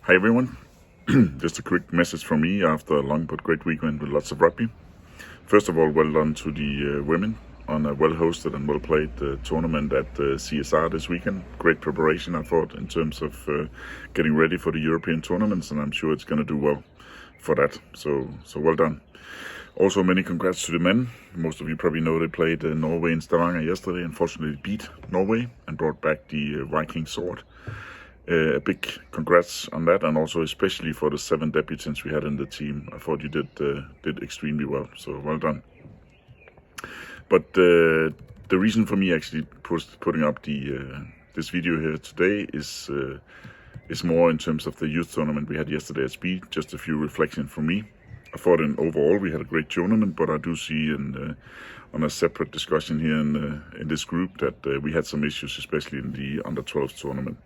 Hi everyone, just a quick message from me after a long but great weekend with lots of rugby. First of all, well done to the women on a well-hosted and well-played tournament at CSR this weekend. Great preparation, I thought, in terms of getting ready for the European tournaments, and I'm sure it's going to do well for that. So well done. Also, many congrats to the men. Most of you probably know they played Norway in Stavanger yesterday. Unfortunately, beat Norway and brought back the Viking sword. A big congrats on that, and also especially for the 7 debutants we had in the team. I thought you did extremely well, so well done. But the reason for me actually putting up this video here today is more in terms of the youth tournament we had yesterday at Speed. Just a few reflections from me. I thought overall we had a great tournament, but I do see on a separate discussion here in this group that we had some issues, especially in the under-12 tournament.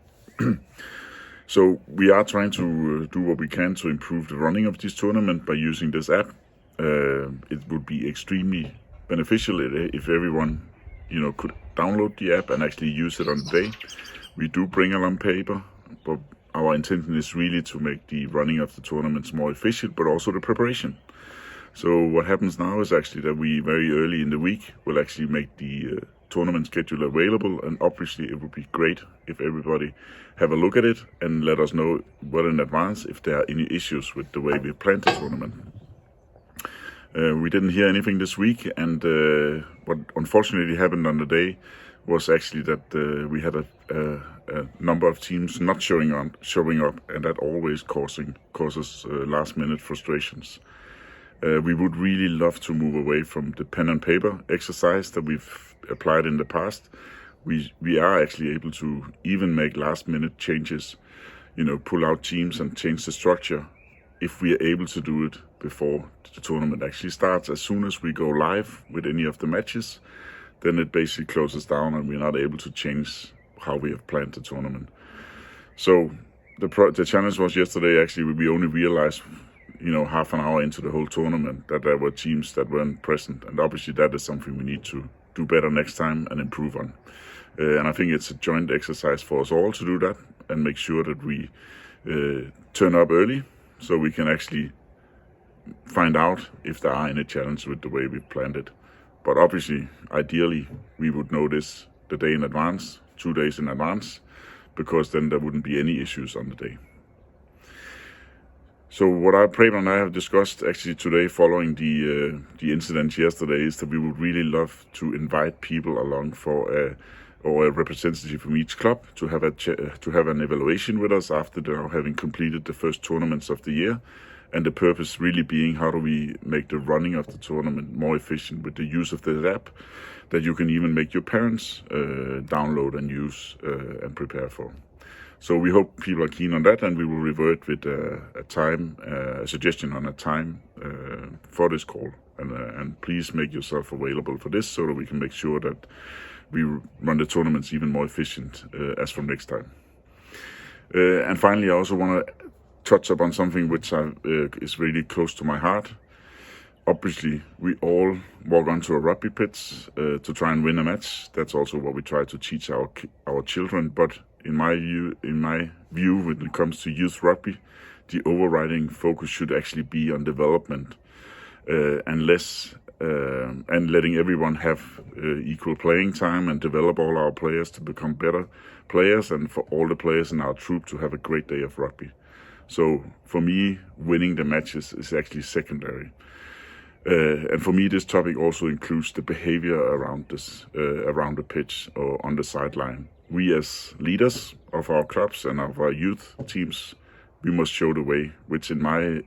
So we are trying to do what we can to improve the running of this tournament by using this app. It would be extremely beneficial if everyone, could download the app and actually use it on the day. We do bring along paper, but our intention is really to make the running of the tournaments more efficient, but also the preparation. So what happens now is actually that we very early in the week will actually make the tournament schedule available, and obviously it would be great if everybody have a look at it and let us know well in advance if there are any issues with the way we planned the tournament. We didn't hear anything this week, and what unfortunately happened on the day was actually that we had a number of teams not showing up, and that always causes last minute frustrations. We would really love to move away from the pen and paper exercise that we've applied in the past. We are actually able to even make last minute changes, pull out teams and change the structure if we are able to do it before the tournament actually starts. As soon as we go live with any of the matches, then it basically closes down and we're not able to change how we have planned the tournament. So the challenge was yesterday, actually, we only realized half an hour into the whole tournament that there were teams that weren't present, and obviously that is something we need to do better next time and improve on. And I think it's a joint exercise for us all to do that and make sure that we turn up early so we can actually find out if there are any challenges with the way we've planned it. But obviously, ideally, we would know this the day in advance, 2 days in advance, because then there wouldn't be any issues on the day. So what Preben and I have discussed actually today following the incident yesterday is that we would really love to invite people along for a representative from each club to have an evaluation with us after having completed the first tournaments of the year. And the purpose really being, how do we make the running of the tournament more efficient with the use of the app that you can even make your parents download and use and prepare for. So we hope people are keen on that, and we will revert with a suggestion on a time for this call. And please make yourself available for this so that we can make sure that we run the tournaments even more efficient as from next time. And finally, I also want to touch upon something which is really close to my heart. Obviously, we all walk onto a rugby pitch to try and win a match. That's also what we try to teach our children. But in my view, when it comes to youth rugby, the overriding focus should actually be on development and letting everyone have equal playing time and develop all our players to become better players, and for all the players in our troop to have a great day of rugby. So for me, winning the matches is actually secondary. And for me, this topic also includes the behavior around the pitch or on the sideline. We as leaders of our clubs and of our youth teams, we must show the way, which in my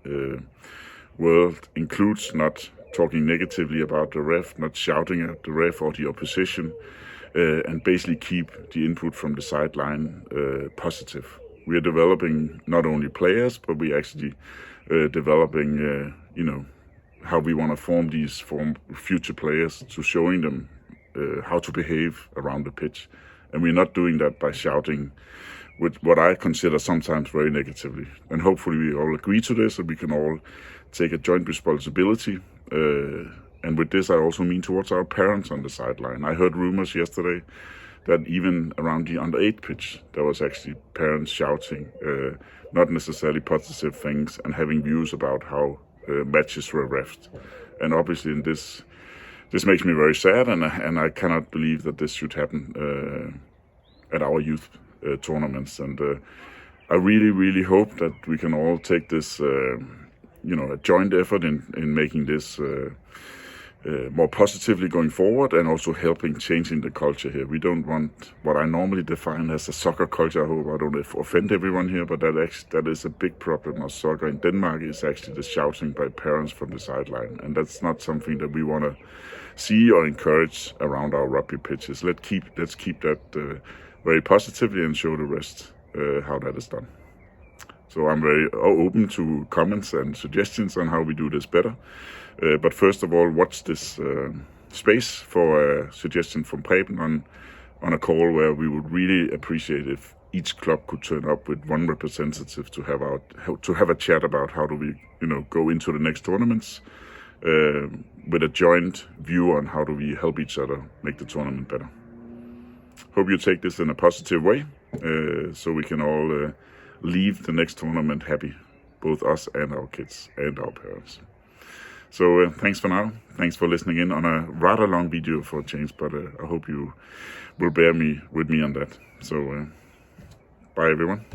world includes not talking negatively about the ref, not shouting at the ref or the opposition, and basically keep the input from the sideline positive. We are developing not only players, but we actually developing, how we want to form future players, to showing them how to behave around the pitch. And we're not doing that by shouting with what I consider sometimes very negatively. And hopefully we all agree to this, and we can all take a joint responsibility. And with this, I also mean towards our parents on the sideline. I heard rumors yesterday that even around the under 8 pitch, there was actually parents shouting, not necessarily positive things, and having views about how matches were reffed. And obviously, in this makes me very sad, and I cannot believe that this should happen at our youth tournaments. And I really, really hope that we can all take this, a joint effort in making this more positively going forward, and also helping changing the culture here. We don't want what I normally define as a soccer culture. I hope I don't offend everyone here, but that is a big problem of soccer in Denmark, is actually the shouting by parents from the sideline. And that's not something that we want to see or encourage around our rugby pitches. Let's keep that very positively and show the rest how that is done. So I'm very open to comments and suggestions on how we do this better. But first of all, watch this space for a suggestion from Preben on a call where we would really appreciate if each club could turn up with one representative to have a chat about how do we go into the next tournaments with a joint view on how do we help each other make the tournament better. Hope you take this in a positive way, so we can all leave the next tournament happy, both us and our kids and our parents. So thanks for now. Thanks for listening in on a rather long video for a change, but I hope you will bear with me on that. So bye everyone.